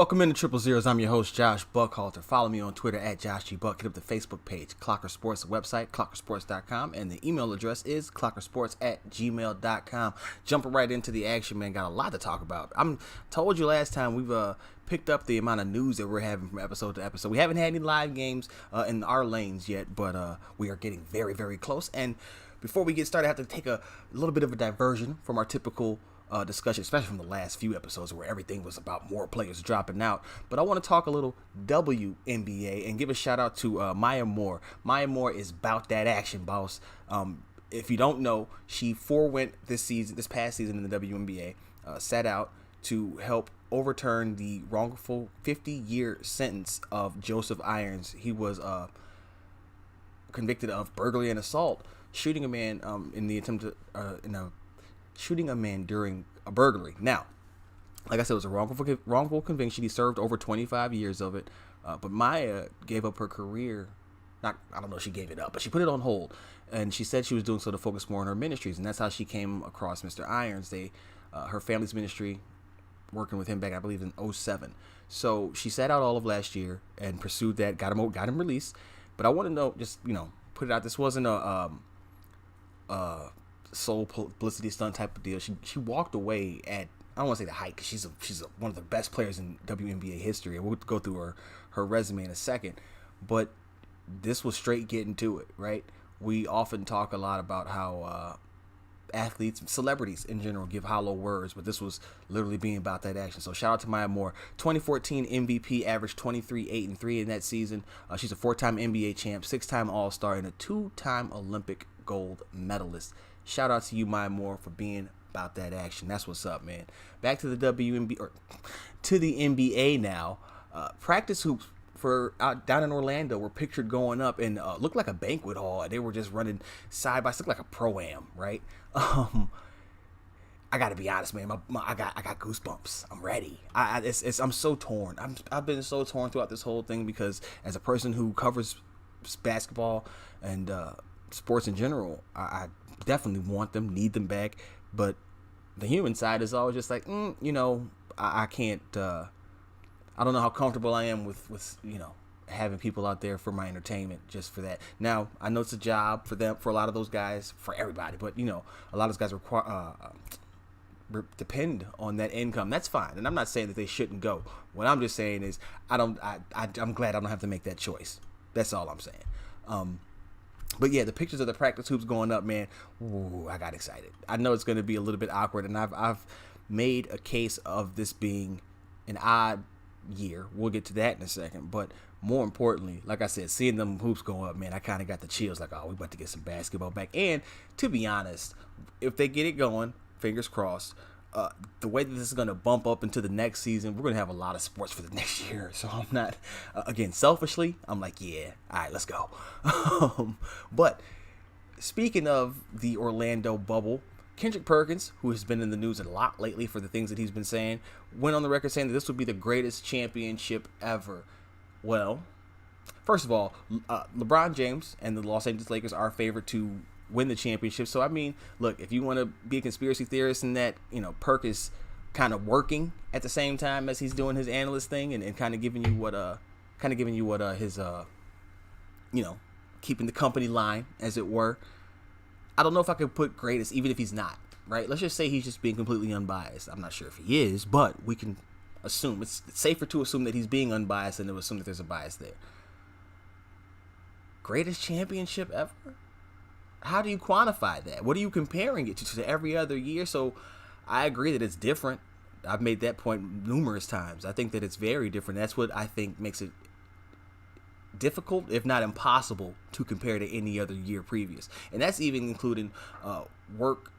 Welcome into Triple Zeros. I'm your host, Josh Buckhalter. Follow me on Twitter at Josh G. Buck. Hit up the Facebook page, Clocker Sports, the website, clockersports.com, and the email address is clockersports@gmail.com. Jumping right into the action, man. Got a lot to talk about. Told you last time we've picked up the amount of news that we're having from episode to episode. We haven't had any live games in our lanes yet, but we are getting very, very close. And before we get started, I have to take a little bit of a diversion from our typical discussion, especially from the last few episodes where everything was about more players dropping out. But I want to talk a little WNBA and give a shout out to Maya Moore. Maya Moore is about that action, boss. If you don't know, she forewent this past season in the WNBA, sat out to help overturn the wrongful 50-year sentence of Joseph Irons. He was convicted of burglary and assault, shooting a man shooting a man during a burglary. Now, like I said, it was a wrongful conviction. He served over 25 years of it. But Maya gave up her career. I don't know if she gave it up, but she put it on hold. And she said she was doing so to focus more on her ministries. And that's how she came across Mr. Irons. Her family's ministry, working with him back, I believe, in 2007. So she sat out all of last year and pursued that, got him released. But I want to know, put it out, this wasn't a sole publicity stunt type of deal. She walked away at, I don't want to say the height, because she's one of the best players in WNBA history, and we'll go through her resume in a second. But this was straight getting to it, right? We often talk a lot about how athletes, celebrities in general, give hollow words, but this was literally being about that action. So shout out to Maya Moore. 2014 MVP, averaged 23, 8, and 3 in that season. She's a 4-time NBA champ, 6-time All-Star, and a 2-time Olympic gold medalist. Shout out to you, Maya Moore, for being about that action. That's what's up, man. Back to the to the NBA now. Practice hoops for down in Orlando were pictured going up and looked like a banquet hall. They were just running side by side, like a pro-am, right? I gotta be honest, man. I got goosebumps. I'm ready. I'm so torn. I've been so torn throughout this whole thing because as a person who covers basketball and sports in general, I definitely want them, need them back, but the human side is always just like, I can't, I don't know how comfortable I am with having people out there for my entertainment just for that. Now, I know it's a job for them, for a lot of those guys, for everybody, but a lot of those guys depend on that income. That's fine, and I'm not saying that they shouldn't go. What I'm just saying is I'm glad I don't have to make that choice. That's all I'm saying. But yeah, the pictures of the practice hoops going up, man, ooh, I got excited. I know it's going to be a little bit awkward, and I've made a case of this being an odd year. We'll get to that in a second. But more importantly, like I said, seeing them hoops go up, man, I kind of got the chills. Like, oh, we about to get some basketball back. And to be honest, if they get it going, fingers crossed, the way that this is going to bump up into the next season, we're going to have a lot of sports for the next year. So I'm not, again, selfishly, I'm like, yeah, all right, let's go. But speaking of the Orlando bubble, Kendrick Perkins, who has been in the news a lot lately for the things that he's been saying, went on the record saying that this would be the greatest championship ever. Well, first of all, LeBron James and the Los Angeles Lakers are favored to win the championship. So I mean, look, if you want to be a conspiracy theorist in that, Perk is kind of working at the same time as he's doing his analyst thing and kind of giving you what his keeping the company line, as it were. I don't know if I could put greatest, even if he's not, right? Let's just say he's just being completely unbiased. I'm not sure if he is, but we can assume it's safer to assume that he's being unbiased than to assume that there's a bias there. Greatest championship ever? How do you quantify that? What are you comparing it to every other year? So I agree that it's different. I've made that point numerous times. I think that it's very different. That's what I think makes it difficult, if not impossible, to compare to any other year previous. And that's even including work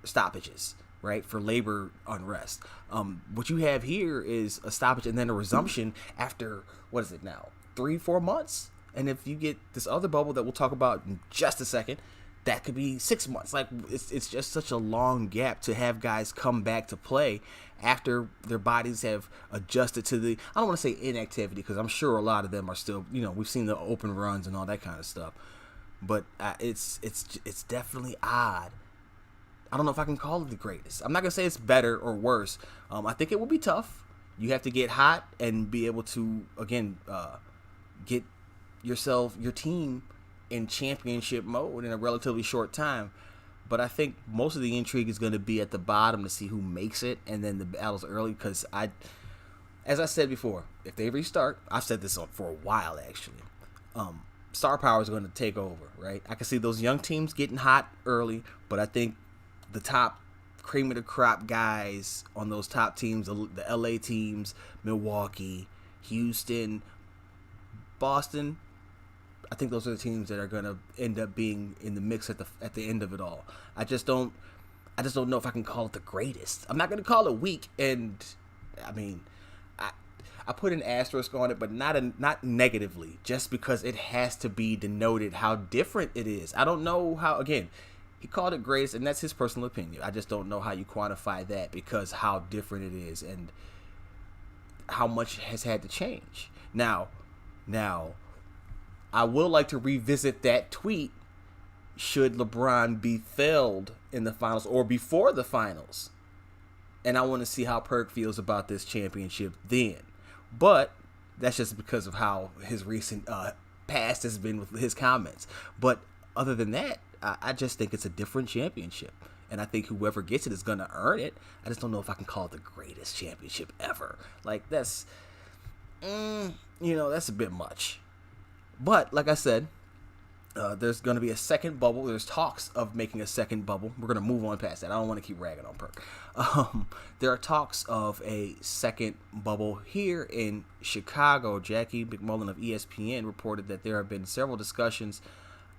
stoppages, right, for labor unrest. What you have here is a stoppage and then a resumption after, 3-4 months? And if you get this other bubble that we'll talk about in just a second, that could be 6 months. Like, it's just such a long gap to have guys come back to play after their bodies have adjusted to the, I don't want to say inactivity, because I'm sure a lot of them are still, we've seen the open runs and all that kind of stuff. But it's definitely odd. I don't know if I can call it the greatest. I'm not going to say it's better or worse. I think it will be tough. You have to get hot and be able to, again, get your team in championship mode in a relatively short time. But I think most of the intrigue is going to be at the bottom to see who makes it, and then the battles early. Because as I said before, if they restart, I've said this for a while actually. Star power is going to take over, right? I can see those young teams getting hot early, but I think the top cream of the crop guys on those top teams, the LA teams, Milwaukee, Houston, Boston, I think those are the teams that are going to end up being in the mix at the end of it all. I just don't know if I can call it the greatest. I'm not going to call it weak, and I mean, I put an asterisk on it, but not negatively, just because it has to be denoted how different it is. I don't know how, again, he called it greatest, and that's his personal opinion. I just don't know how you quantify that, because how different it is and how much has had to change. Now, I will like to revisit that tweet should LeBron be failed in the finals or before the finals. And I want to see how Perk feels about this championship then. But that's just because of how his recent past has been with his comments. But other than that, I just think it's a different championship. And I think whoever gets it is going to earn it. I just don't know if I can call it the greatest championship ever. Like, that's a bit much. But, like I said, there's going to be a second bubble. There's talks of making a second bubble. We're going to move on past that. I don't want to keep ragging on Perk. There are talks of a second bubble here in Chicago. Jackie McMullen of ESPN reported that there have been several discussions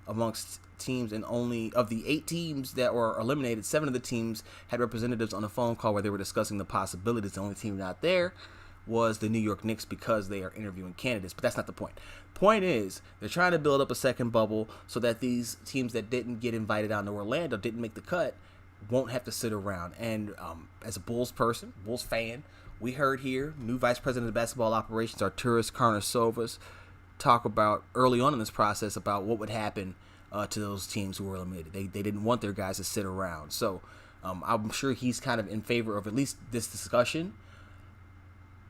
amongst teams, and only of the 8 teams that were eliminated, 7 of the teams had representatives on a phone call where they were discussing the possibilities. The only team not there was the New York Knicks because they are interviewing candidates, but that's not the point. Point is, they're trying to build up a second bubble so that these teams that didn't get invited down to Orlando, didn't make the cut, won't have to sit around. And as a Bulls person, Bulls fan, we heard here new Vice President of Basketball Operations, Arturas Karnisovas, talk about early on in this process about what would happen to those teams who were eliminated. They didn't want their guys to sit around. So I'm sure he's kind of in favor of at least this discussion.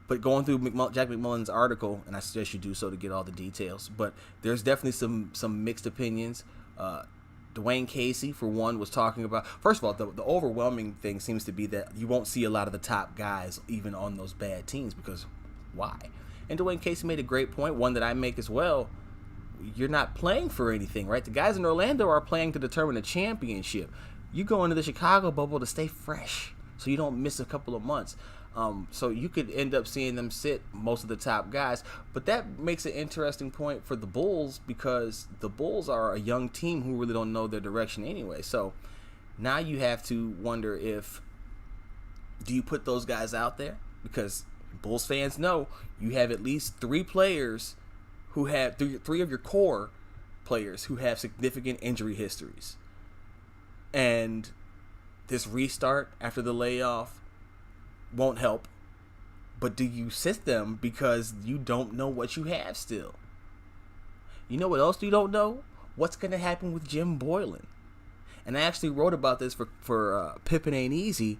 But going through Jack McMullen's article, and I suggest you do so to get all the details, but there's definitely some mixed opinions. Dwayne Casey, for one, was talking about, first of all, the overwhelming thing seems to be that you won't see a lot of the top guys even on those bad teams, because why? And Dwayne Casey made a great point, one that I make as well. You're not playing for anything, right? The guys in Orlando are playing to determine a championship. You go into the Chicago bubble to stay fresh, so you don't miss a couple of months. So you could end up seeing them sit most of the top guys. But that makes an interesting point for the Bulls, because the Bulls are a young team who really don't know their direction anyway. So now you have to wonder do you put those guys out there? Because Bulls fans know you have at least 3 players who have, 3 of your core players who have significant injury histories. And this restart after the layoff won't help. But do you sit them because you don't know what you have still? You know what else you don't know? What's going to happen with Jim Boylen? And I actually wrote about this for Pippen Ain't Easy.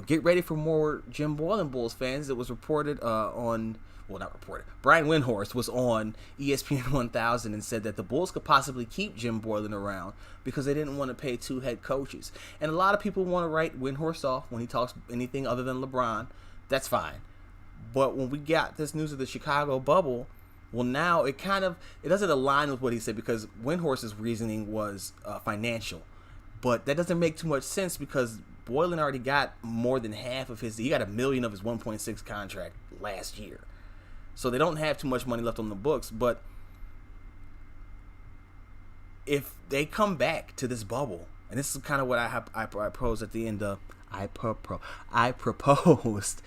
Get ready for more Jim Boylen Bulls fans. It was reported Brian Windhorst was on ESPN 1000 and said that the Bulls could possibly keep Jim Boylen around because they didn't want to pay 2 head coaches. And a lot of people want to write Windhorst off when he talks anything other than LeBron. That's fine. But when we got this news of the Chicago bubble, well, now it doesn't align with what he said, because Windhorst's reasoning was financial. But that doesn't make too much sense, because Boylen already got more than half of he got $1 million of his 1.6 contract last year. So they don't have too much money left on the books. But if they come back to this bubble, and this is kind of what I proposed at the end of, I proposed,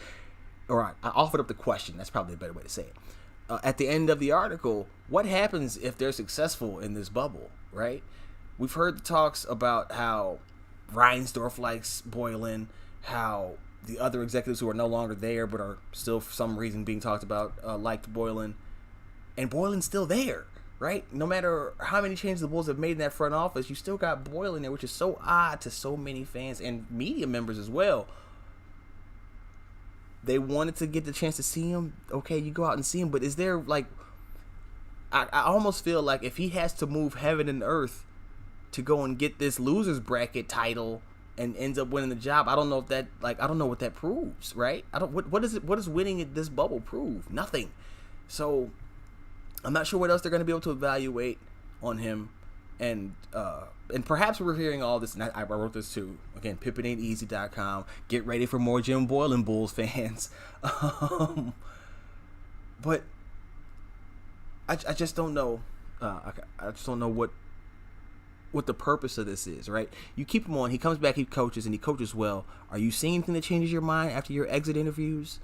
or I offered up the question. That's probably a better way to say it. At the end of the article, what happens if they're successful in this bubble, right? We've heard the talks about how Reinsdorf likes Boylen, how the other executives who are no longer there but are still for some reason being talked about liked Boylen, and Boylen's still there, right? No matter how many changes the Bulls have made in that front office, you still got Boylen there, which is so odd to so many fans and media members as well. they wanted to get the chance to see him, okay, you go out and see him. But is there, like, I almost feel like if he has to move heaven and earth to go and get this losers bracket title and ends up winning the job, I don't know if that, like, I don't know what that proves, right? What does winning at this bubble prove? Nothing. So I'm not sure what else they're going to be able to evaluate on him. And perhaps we're hearing all this, and I wrote this too. Again, PippinAintEasy.com. Get ready for more Jim Boylan Bulls fans. But I just don't know. I just don't know what the purpose of this is, right? You keep him on. He comes back, he coaches, and he coaches well. Are you seeing anything that changes your mind after your exit interviews,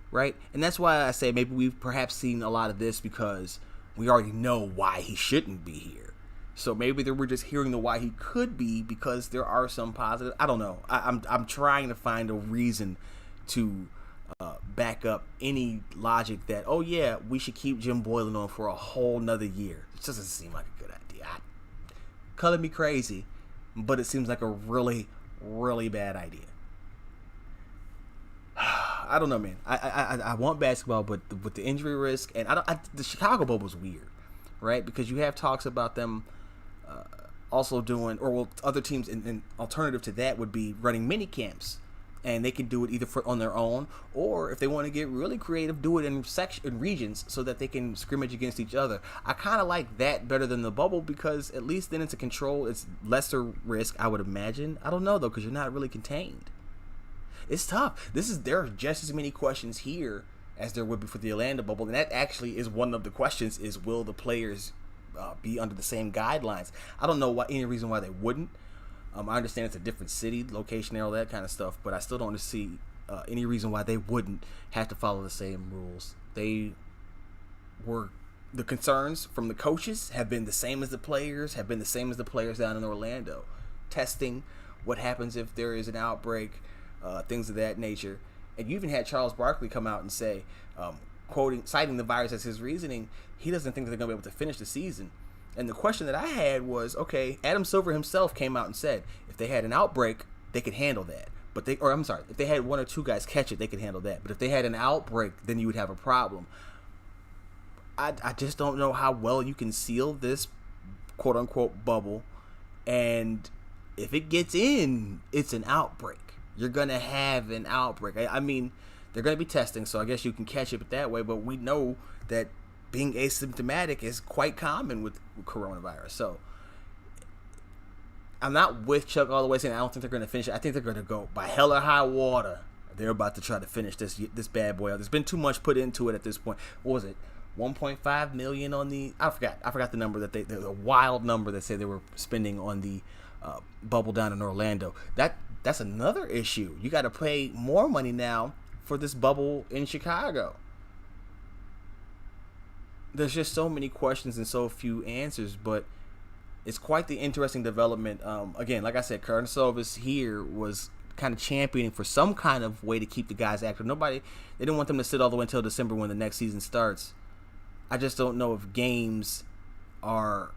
right? And that's why I say maybe we've perhaps seen a lot of this because we already know why he shouldn't be here. So maybe we're just hearing the why he could be because there are some positive. I don't know. I'm trying to find a reason to back up any logic that, oh yeah, we should keep Jim Boylan on for a whole nother year. It just doesn't seem like a good idea. Color me crazy, but it seems like a really, really bad idea. I don't know, man. I want basketball, but with the injury risk, and the Chicago bubble is weird, right? Because you have talks about them also doing, or well, other teams, an alternative to that would be running mini camps, and they can do it either on their own, or if they want to get really creative, do it in regions so that they can scrimmage against each other. I kind of like that better than the bubble because at least then it's a control, it's lesser risk, I would imagine. I don't know though, because you're not really contained. It's tough. There are just as many questions here as there would be for the Orlando bubble, and that actually is one of the questions: is will the players be under the same guidelines? I don't know any reason why they wouldn't. I understand it's a different city, location, and all that kind of stuff, but I still don't see any reason why they wouldn't have to follow the same rules. The concerns from the coaches have been the same as the players, down in Orlando. Testing, what happens if there is an outbreak, things of that nature. And you even had Charles Barkley come out and say, citing the virus as his reasoning, he doesn't think that they're going to be able to finish the season. And the question that I had was, okay, Adam Silver himself came out and said if they had an outbreak, they could handle that. If they had one or two guys catch it, they could handle that. But if they had an outbreak, then you would have a problem. I just don't know how well you can seal this quote-unquote bubble. And if it gets in, it's an outbreak. You're going to have an outbreak. I mean, they're going to be testing, so I guess you can catch it that way. But we know that being asymptomatic is quite common with coronavirus. So I'm not with Chuck all the way saying I don't think they're going to finish it. I think they're going to go by hell or high water. They're about to try to finish this bad boy out. There's been too much put into it at this point. What was it? 1.5 million on the I forgot the number the wild number that said they were spending on the bubble down in Orlando. That's another issue. You got to pay more money now for this bubble in Chicago. There's just so many questions and so few answers, but it's quite the interesting development. Again, like I said, Curtis Silvis here was kind of championing for some kind of way to keep the guys active. They didn't want them to sit all the way until December when the next season starts. I just don't know if games are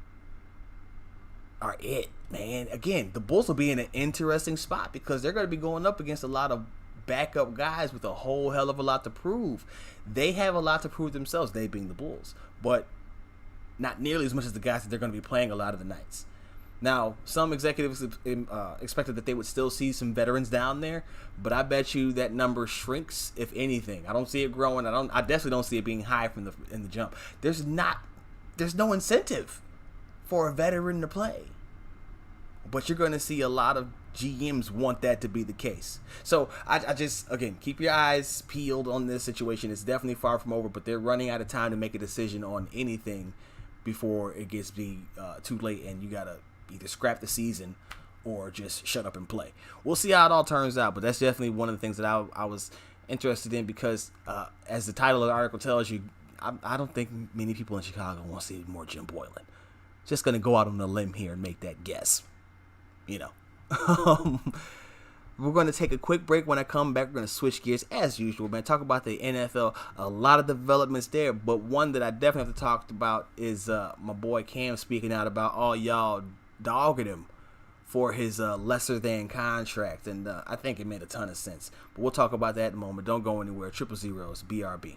it, man. Again, the Bulls will be in an interesting spot because they're going to be going up against a lot of backup guys with a whole hell of a lot to prove. They have a lot to prove themselves, they being the Bulls, but not nearly as much as the guys that they're going to be playing a lot of the nights. Now, some executives expected that they would still see some veterans down there, but I bet you that number shrinks, if anything. I don't see it growing. I definitely don't see it being high in the jump. There's no incentive for a veteran to play. But you're going to see a lot of GMs want that to be the case. So I just, again, keep your eyes peeled on this situation. It's definitely far from over, but they're running out of time to make a decision on anything before it gets too late and you got to either scrap the season or just shut up and play. We'll see how it all turns out, but that's definitely one of the things that I was interested in because as the title of the article tells you, I don't think many people in Chicago want to see more Jim Boylan. Just going to go out on a limb here and make that guess. We're going to take a quick break. When I come back, we're going to switch gears as usual, man. Talk about the NFL. A lot of developments there, but one that I definitely have to talk about is my boy Cam speaking out about all y'all dogging him for his lesser than contract, and I think it made a ton of sense. But we'll talk about that in a moment. Don't go anywhere. 000's BRB.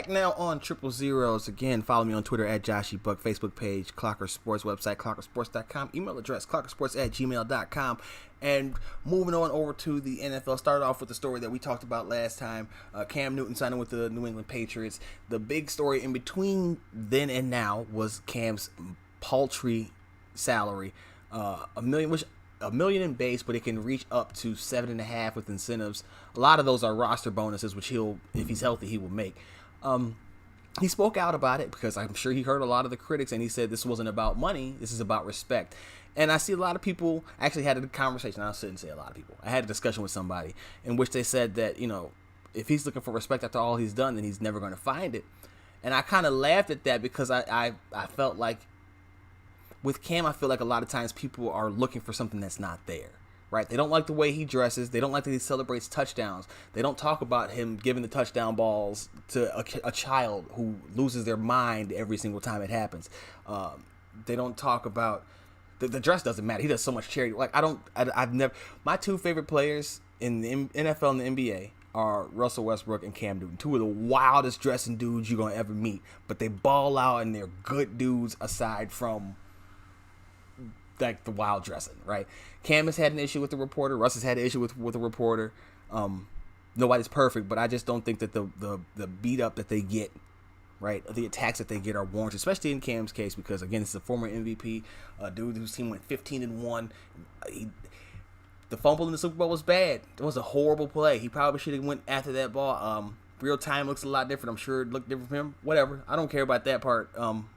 Now on 000's. Again, follow me on Twitter at JoshyBuck, Facebook page, Clocker Sports, website, clockersports.com, email address, clockersports@gmail.com. And moving on over to the NFL, started off with the story that we talked about last time, Cam Newton signing with the New England Patriots. The big story in between then and now was Cam's paltry salary, $1 million in base, but it can reach up to $7.5 million with incentives. A lot of those are roster bonuses, which he'll, if he's healthy, he will make. He spoke out about it because I'm sure he heard a lot of the critics, and he said this wasn't about money, this is about respect. And I see a lot of people actually had a conversation. I shouldn't say a lot of people. I had a discussion with somebody in which they said that, you know, if he's looking for respect after all he's done, then he's never going to find it. And I kind of laughed at that because I felt like with Cam, I feel like a lot of times people are looking for something that's not there. Right? They don't like the way he dresses. They don't like that he celebrates touchdowns. They don't talk about him giving the touchdown balls to a child who loses their mind every single time it happens. They don't talk about the dress. Doesn't matter. He does so much charity. Like I've never. My two favorite players in the NFL and the NBA are Russell Westbrook and Cam Newton. Two of the wildest dressing dudes you're gonna ever meet. But they ball out and they're good dudes aside from like the wild dressing, right? Cam has had an issue with the reporter. Russ has had an issue with the reporter. Nobody's perfect, but I just don't think that the beat up that they get, right, the attacks that they get are warranted, especially in Cam's case because again, it's a former MVP, a dude whose team went 15-1. The fumble in the Super Bowl was bad. It was a horrible play. He probably should have went after that ball. Real time looks a lot different. I'm sure it looked different for him. Whatever. I don't care about that part.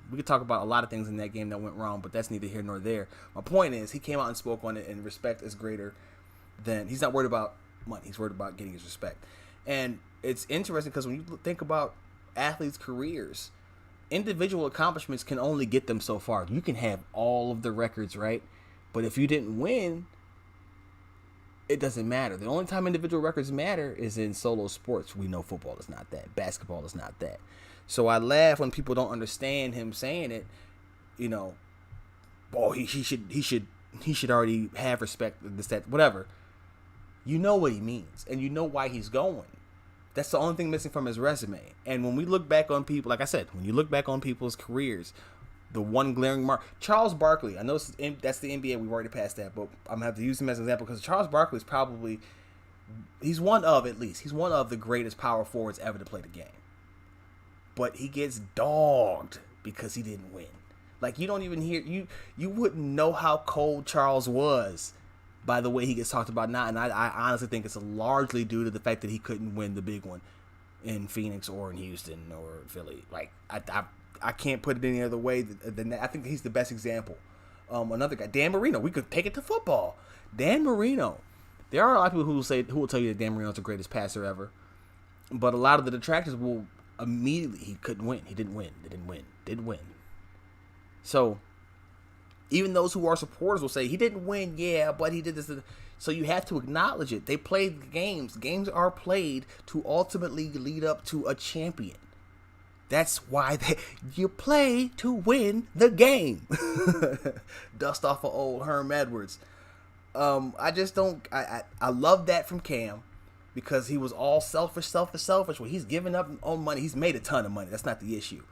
We could talk about a lot of things in that game that went wrong, but that's neither here nor there. My point is, he came out and spoke on it, and respect is greater than... He's not worried about money. He's worried about getting his respect. And it's interesting because when you think about athletes' careers, individual accomplishments can only get them so far. You can have all of the records, right? But if you didn't win, it doesn't matter. The only time individual records matter is in solo sports. We know football is not that. Basketball is not that. So I laugh when people don't understand him saying it. You know, oh, he should already have respect. This, that, whatever. You know what he means, and you know why he's going. That's the only thing missing from his resume. And when we look back on people, like I said, when you look back on people's careers, the one glaring mark, Charles Barkley. I know that's the NBA. We've already passed that, but I'm gonna have to use him as an example because Charles Barkley is probably he's one of the greatest power forwards ever to play the game. But he gets dogged because he didn't win. Like you don't even hear you wouldn't know how cold Charles was by the way he gets talked about now. And I honestly think it's largely due to the fact that he couldn't win the big one in Phoenix or in Houston or Philly. Like I can't put it any other way than that. I think he's the best example. Another guy, Dan Marino. We could take it to football. Dan Marino. There are a lot of people who will tell you that Dan Marino is the greatest passer ever, but a lot of the detractors will immediately he couldn't win. He didn't win. Didn't win. So even those who are supporters will say he didn't win. Yeah, but he did this. So you have to acknowledge it. They played the games. Games are played to ultimately lead up to a champion. That's why you play to win the game. Dust off of old Herm Edwards. I just don't. I love that from Cam because he was all selfish. When he's giving up on money, he's made a ton of money. That's not the issue.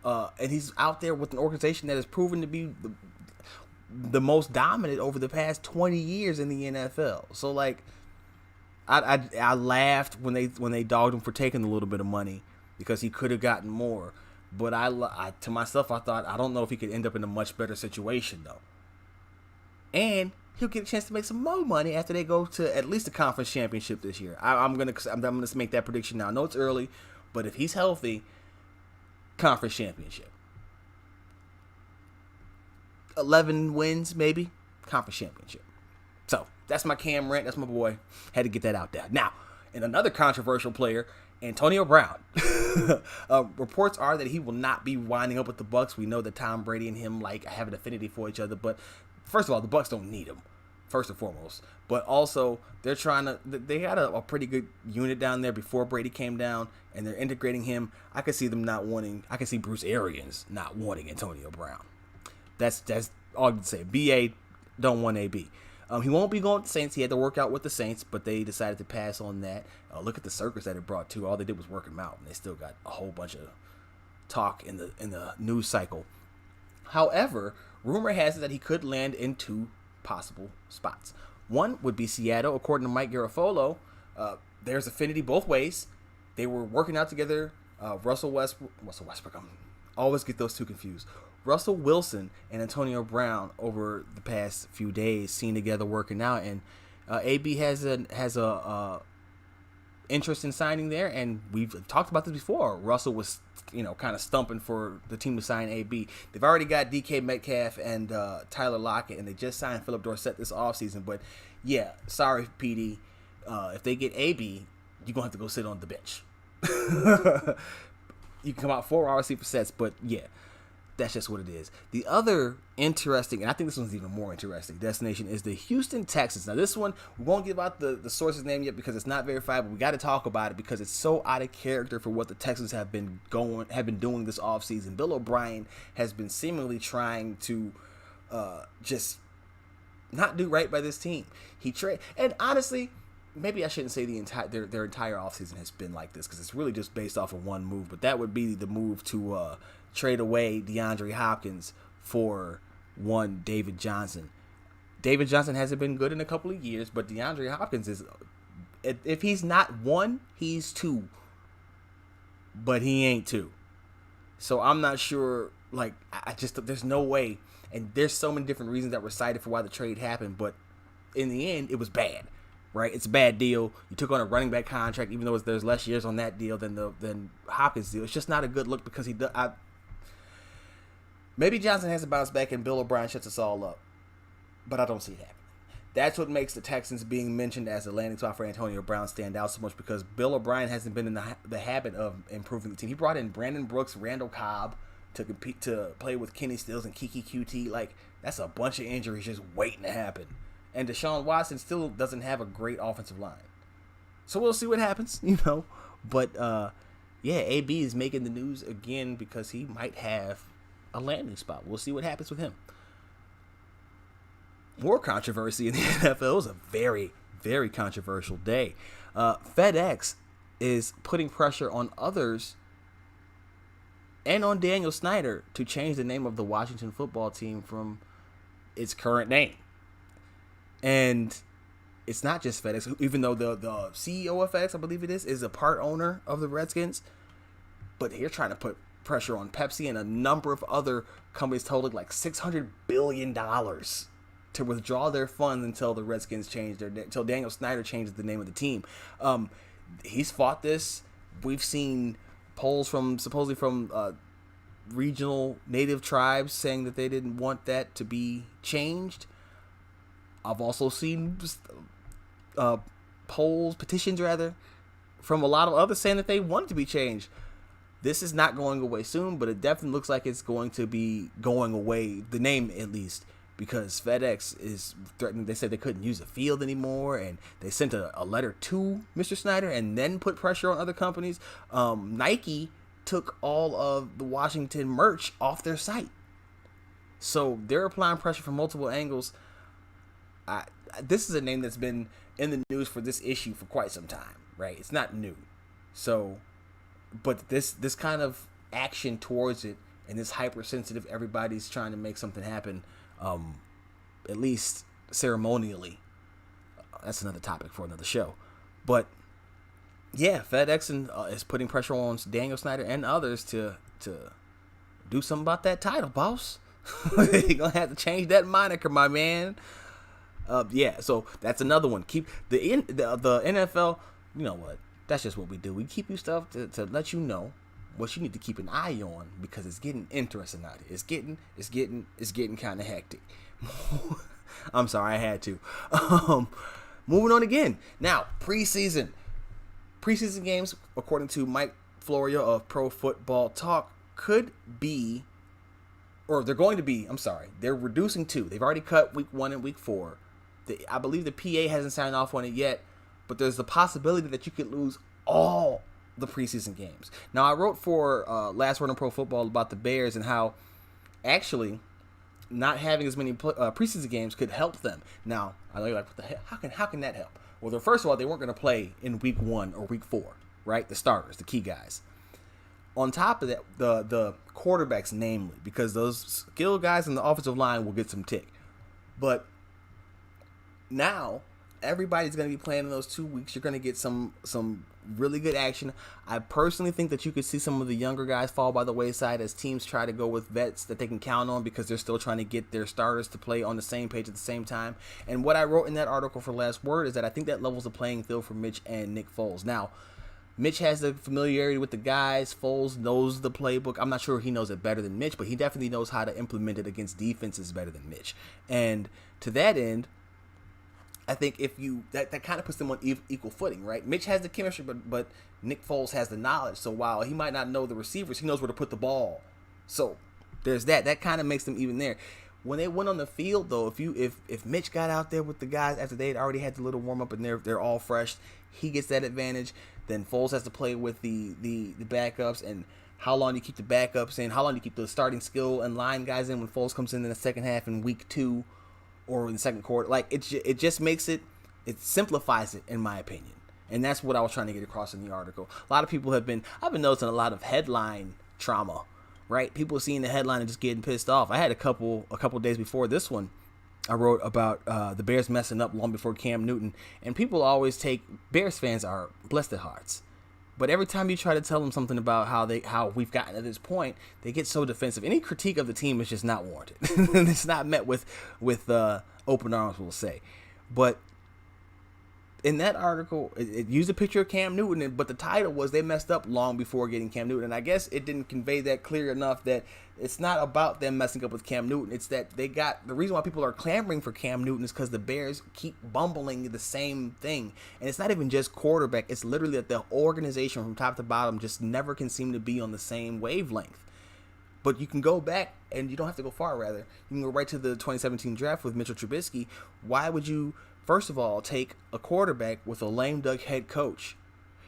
And he's out there with an organization that has proven to be the most dominant over the past 20 years in the NFL. So like, I laughed when they dogged him for taking a little bit of money, because he could have gotten more. But I to myself, I thought, I don't know if he could end up in a much better situation, though. And he'll get a chance to make some more money after they go to at least the conference championship this year. I'm gonna make that prediction now. I know it's early, but if he's healthy, conference championship. 11 wins, maybe. Conference championship. So, that's my Cam rant. That's my boy. Had to get that out there. Now, and another controversial player, Antonio Brown. Reports are that he will not be winding up with the Bucs. We know that Tom Brady and him have an affinity for each other, but first of all, the Bucs don't need him, first and foremost. But also, they had a pretty good unit down there before Brady came down, and they're integrating him. I could see Bruce Arians not wanting Antonio Brown. That's all I can say. BA don't want AB. He won't be going to the Saints. He had to work out with the Saints, but they decided to pass on that. Look at the circus that it brought too. All they did was work him out, and they still got a whole bunch of talk in the news cycle. However, rumor has it that he could land in 2 possible spots. One would be Seattle, according to Mike Garafolo. There's affinity both ways. They were working out together. Russell Westbrook. I always get those two confused. Russell Wilson and Antonio Brown over the past few days seen together working out, and AB has a interest in signing there, and we've talked about this before. Russell was kind of stumping for the team to sign AB. They've already got DK Metcalf and Tyler Lockett, and they just signed Philip Dorsett this offseason. But yeah, sorry PD, if they get AB, you're gonna have to go sit on the bench. You can come out 4 hours for sets, but yeah, that's just what it is. The other interesting, and I think this one's even more interesting, destination is the Houston Texans. Now this one, we won't give out the source's name yet because it's not verified, but we got to talk about it because it's so out of character for what the Texans have been doing this offseason. Bill O'Brien has been seemingly trying to just not do right by this team. And honestly, maybe I shouldn't say their entire offseason has been like this because it's really just based off of one move, but that would be the move to trade away DeAndre Hopkins for one David Johnson. David Johnson hasn't been good in a couple of years, but DeAndre Hopkins is, if he's not 1, he's 2, but he ain't 2. So I'm not sure, there's no way, and there's so many different reasons that were cited for why the trade happened, but in the end, it was bad. Right, it's a bad deal. You took on a running back contract, even though there's less years on that deal than Hopkins' deal. It's just not a good look because maybe Johnson has to bounce back and Bill O'Brien shuts us all up, but I don't see it happening. That's what makes the Texans being mentioned as a landing spot for Antonio Brown stand out so much because Bill O'Brien hasn't been in the habit of improving the team. He brought in Brandon Brooks, Randall Cobb to play with Kenny Stills and Kiki QT. That's a bunch of injuries just waiting to happen. And Deshaun Watson still doesn't have a great offensive line. So we'll see what happens, But, AB is making the news again because he might have a landing spot. We'll see what happens with him. More controversy in the NFL. It was a very, very controversial day. FedEx is putting pressure on others and on Daniel Snyder to change the name of the Washington football team from its current name. And it's not just FedEx, even though the CEO of FedEx, I believe it is a part owner of the Redskins. But they're trying to put pressure on Pepsi and a number of other companies totaling $600 billion to withdraw their funds until the Redskins until Daniel Snyder changes the name of the team. He's fought this. We've seen polls supposedly from regional native tribes saying that they didn't want that to be changed. I've also seen petitions from a lot of others saying that they want it to be changed. This is not going away soon, but it definitely looks like it's going to be going away, the name at least, because FedEx is threatening. They said they couldn't use the field anymore, and they sent a letter to Mr. Snyder and then put pressure on other companies. Nike took all of the Washington merch off their site. So they're applying pressure from multiple angles. This is a name that's been in the news for this issue for quite some time, right? It's not new. So, but this kind of action towards it and this hypersensitive, everybody's trying to make something happen, at least ceremonially. That's another topic for another show. But yeah, FedEx is putting pressure on Daniel Snyder and others to do something about that title, boss. You're gonna have to change that moniker, my man. So that's another one. Keep the NFL. You know what? That's just what we do. We keep you stuff to let you know what you need to keep an eye on, because it's getting interesting out here. It's getting kind of hectic. I'm sorry, I had to. Moving on again. Now, preseason games, according to Mike Florio of Pro Football Talk, could be, or they're going to be, I'm sorry, they're reducing 2. They've already cut week 1 and week 4. I believe the PA hasn't signed off on it yet, but there's the possibility that you could lose all the preseason games. Now, I wrote for Last Word on Pro Football about the Bears and how actually not having as many preseason games could help them. Now, I know you're like, what the hell? How can that help? Well, first of all, they weren't going to play in week 1 or week 4, right? The starters, the key guys. On top of that, the quarterbacks, namely, because those skilled guys in the offensive line will get some tick. But now everybody's going to be playing in those 2 weeks. You're going to get some really good action. I personally think that you could see some of the younger guys fall by the wayside as teams try to go with vets that they can count on, because they're still trying to get their starters to play on the same page at the same time. And what I wrote in that article for Last Word is that I think that levels the playing field for Mitch and Nick Foles. Now, Mitch has the familiarity with the guys. Foles knows the playbook. I'm not sure he knows it better than Mitch, but he definitely knows how to implement it against defenses better than Mitch. And to that end, I think if you that kind of puts them on equal footing, right? Mitch has the chemistry, but Nick Foles has the knowledge. So while he might not know the receivers, he knows where to put the ball. So there's that. That kind of makes them even there. When they went on the field, though, if Mitch got out there with the guys after they had already had the little warm up and they're all fresh, he gets that advantage. Then Foles has to play with the backups, and how long do you keep the backups in? How long do you keep the starting skill and line guys in when Foles comes in the second half in week 2 or in the second quarter? Like, it just makes it simplifies it, in my opinion. And that's what I was trying to get across in the article. A lot of people I've been noticing a lot of headline trauma, right? People seeing the headline and just getting pissed off. I had a couple days before this one, I wrote about the Bears messing up long before Cam Newton, and people always take, Bears fans are blessed at hearts, but every time you try to tell them something about how we've gotten to this point, they get so defensive. Any critique of the team is just not warranted. It's not met with open arms, we'll say. But in that article, it used a picture of Cam Newton, but the title was they messed up long before getting Cam Newton. And I guess it didn't convey that clear enough that it's not about them messing up with Cam Newton. It's that the reason why people are clamoring for Cam Newton is because the Bears keep bumbling the same thing. And it's not even just quarterback. It's literally that the organization from top to bottom just never can seem to be on the same wavelength. But you can go back, and you don't have to go far, rather. You can go right to the 2017 draft with Mitchell Trubisky. Why would you, first of all, take a quarterback with a lame duck head coach?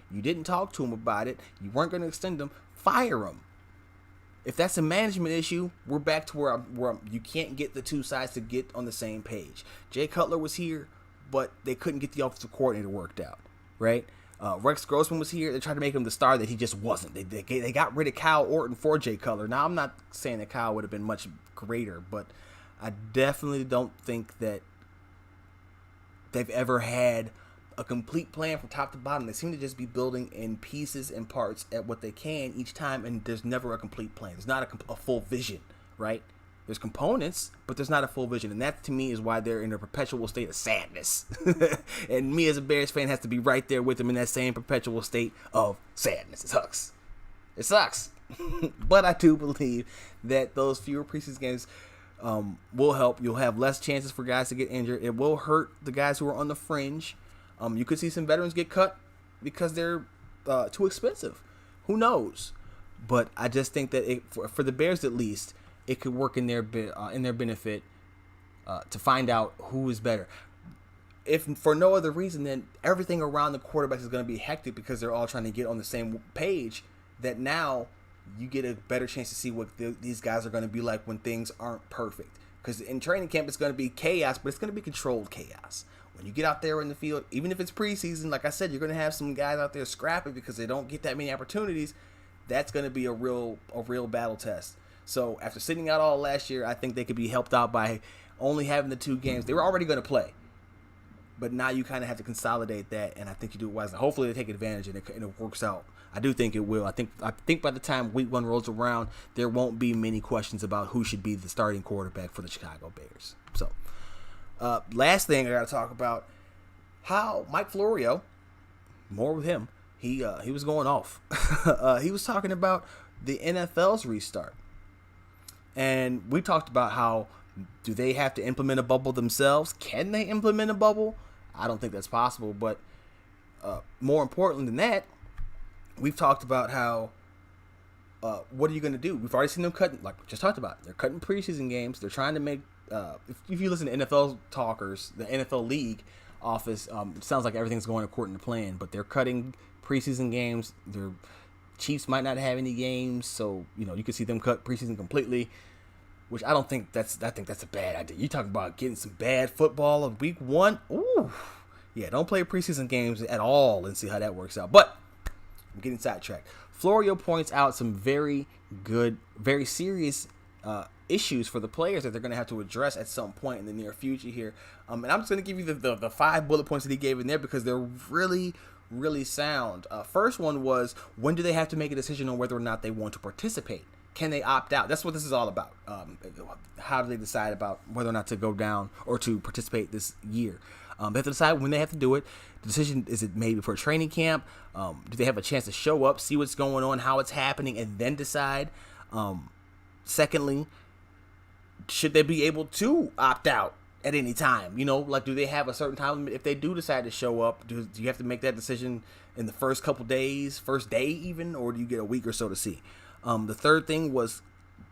You didn't talk to him about it. You weren't going to extend him. Fire him. If that's a management issue, we're back to where you can't get the two sides to get on the same page. Jay Cutler was here, but they couldn't get the offensive coordinator worked out, right? Rex Grossman was here. They tried to make him the star that he just wasn't. They got rid of Kyle Orton for Jay Cutler. Now, I'm not saying that Kyle would have been much greater, but I definitely don't think that they've ever had a complete plan from top to bottom. They seem to just be building in pieces and parts at what they can each time, and there's never a complete plan. There's not a full vision, right? There's components, but there's not a full vision, and that to me is why they're in a perpetual state of sadness. And me as a Bears fan has to be right there with them in that same perpetual state of sadness. It sucks. It sucks. But I do believe that those fewer preseason games will help. You'll have less chances for guys to get injured. It will hurt the guys who are on the fringe. You could see some veterans get cut because they're too expensive. Who knows? But I just think that for the Bears at least, it could work in their benefit to find out who is better. If for no other reason than everything around the quarterback is going to be hectic because they're all trying to get on the same page, that now you get a better chance to see what these guys are going to be like when things aren't perfect. Because in training camp, it's going to be chaos, but it's going to be controlled chaos. When you get out there in the field, even if it's preseason, like I said, you're going to have some guys out there scrapping because they don't get that many opportunities. That's going to be a real battle test. So after sitting out all last year, I think they could be helped out by only having the 2 games. They were already going to play, but now you kind of have to consolidate that, and I think you do it wisely. Hopefully they take advantage and it works out. I do think it will. I think by the time week 1 rolls around, there won't be many questions about who should be the starting quarterback for the Chicago Bears. So last thing I got to talk about, how Mike Florio, more with him, he was going off. He was talking about the NFL's restart, and we talked about how do they have to implement a bubble themselves? Can they implement a bubble? I don't think that's possible. But more important than that, we've talked about how what are you going to do? We've already seen them cutting, like we just talked about. They're cutting preseason games. They're trying to make. If you listen to NFL talkers, the NFL league office, it sounds like everything's going according to plan. But they're cutting preseason games. Their Chiefs might not have any games, so you can see them cut preseason completely. Which I think that's a bad idea. You talking about getting some bad football of week 1? Ooh, yeah. Don't play preseason games at all and see how that works out. But I'm getting sidetracked. Florio points out some very good, very serious issues for the players that they're going to have to address at some point in the near future here. And I'm just going to give you the 5 bullet points that he gave in there because they're really, really sound. First one was, when do they have to make a decision on whether or not they want to participate? Can they opt out? That's what this is all about. How do they decide about whether or not to go down or to participate this year? They have to decide when they have to do it. The decision, is it made before training camp? Do they have a chance to show up, see what's going on, how it's happening, and then decide? Secondly, should they be able to opt out at any time? Do they have a certain time limit if they do decide to show up? Do you have to make that decision in the first couple days, first day even, or do you get a week or so to see? The third thing was,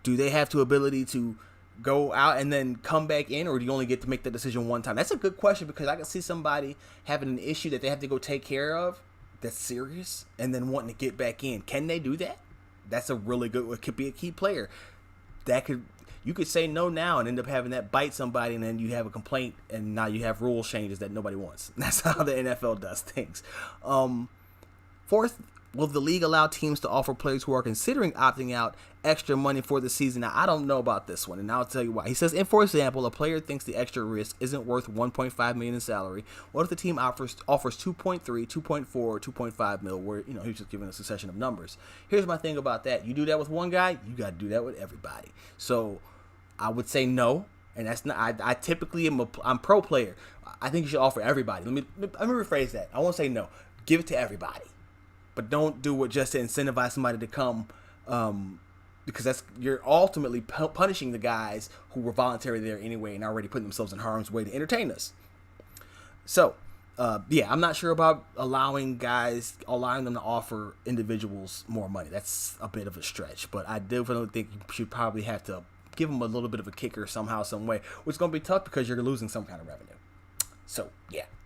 do they have the ability to go out and then come back in, or do you only get to make the decision one time? That's a good question because I can see somebody having an issue that they have to go take care of that's serious and then wanting to get back in. Can they do that? That's a really good, it could be a key player. You could say no now and end up having that bite somebody, and then you have a complaint, and now you have rule changes that nobody wants. That's how the NFL does things. Fourth, will the league allow teams to offer players who are considering opting out extra money for the season? Now, I don't know about this one, and I'll tell you why. He says, for example, a player thinks the extra risk isn't worth $1.5 million in salary. What if the team offers 2.3, 2.4, 2.5 mil, where he's just giving a succession of numbers? Here's my thing about that. You do that with one guy, you got to do that with everybody. So I would say no, and that's not. I typically I'm pro player. I think you should offer everybody. Let me rephrase that. I won't say no. Give it to everybody. But don't do it just to incentivize somebody to come, because you're ultimately punishing the guys who were voluntarily there anyway and already putting themselves in harm's way to entertain us. So, I'm not sure about allowing them to offer individuals more money. That's a bit of a stretch, but I definitely think you should probably have to give them a little bit of a kicker somehow, some way, which is going to be tough because you're losing some kind of revenue. So,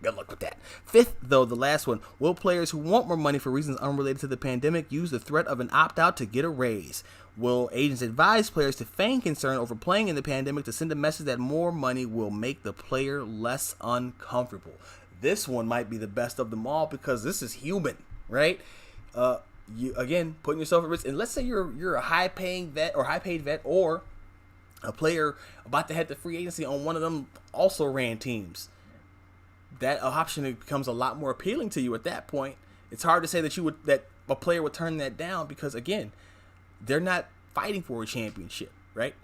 good luck with that. Fifth, though, the last one, will players who want more money for reasons unrelated to the pandemic use the threat of an opt-out to get a raise? Will agents advise players to feign concern over playing in the pandemic to send a message that more money will make the player less uncomfortable? This one might be the best of them all because this is human, right? You, again, putting yourself at risk. And let's say you're a high-paid vet or a player about to head to free agency on one of them also ran teams. That option becomes a lot more appealing to you at that point. It's hard to say that a player would turn that down because, again, they're not fighting for a championship, right?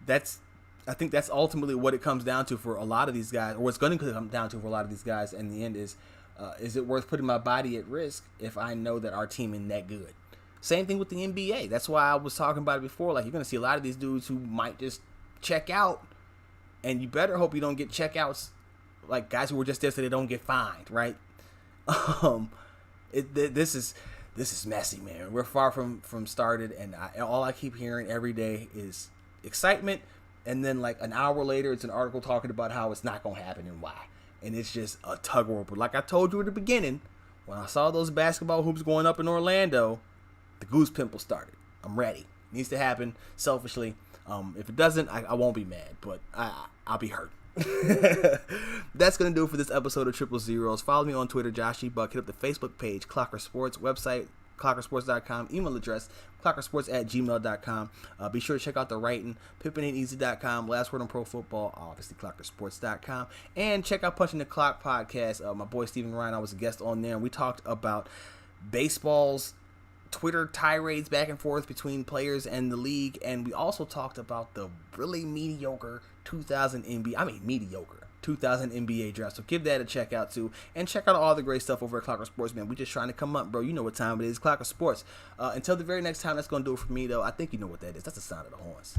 I think that's ultimately what it comes down to for a lot of these guys, or what's going to come down to for a lot of these guys in the end is it worth putting my body at risk if I know that our team isn't that good? Same thing with the NBA. That's why I was talking about it before. Like, you're going to see a lot of these dudes who might just check out, and you better hope you don't get checkouts like guys who were just there so they don't get fined, right? This is messy, man. We're far from started, and all I keep hearing every day is excitement, and then like an hour later, it's an article talking about how it's not gonna happen and why, and it's just a tug of war. But like I told you at the beginning, when I saw those basketball hoops going up in Orlando, the goose pimple started. I'm ready. It needs to happen selfishly. If it doesn't, I won't be mad, but I'll be hurt. That's going to do it for this episode of Triple Zeros. Follow me on Twitter, Josh E. Buck. Hit up the Facebook page, Clocker Sports, website, clockersports.com, email address, clockersports@gmail.com. Be sure to check out the writing, pippinainteasy.com, Last Word on Pro Football, obviously clockersports.com, and check out Punching the Clock podcast. My boy Steven Ryan, I was a guest on there, and we talked about baseball's Twitter tirades back and forth between players and the league, and we also talked about the really mediocre 2000 NBA. I mean, mediocre. 2000 NBA draft. So give that a check out too, and check out all the great stuff over at Clocker Sports, man. We just trying to come up, bro. You know what time it is, Clocker Sports. Until the very next time, that's gonna do it for me, though. I think you know what that is. That's the sound of the horns.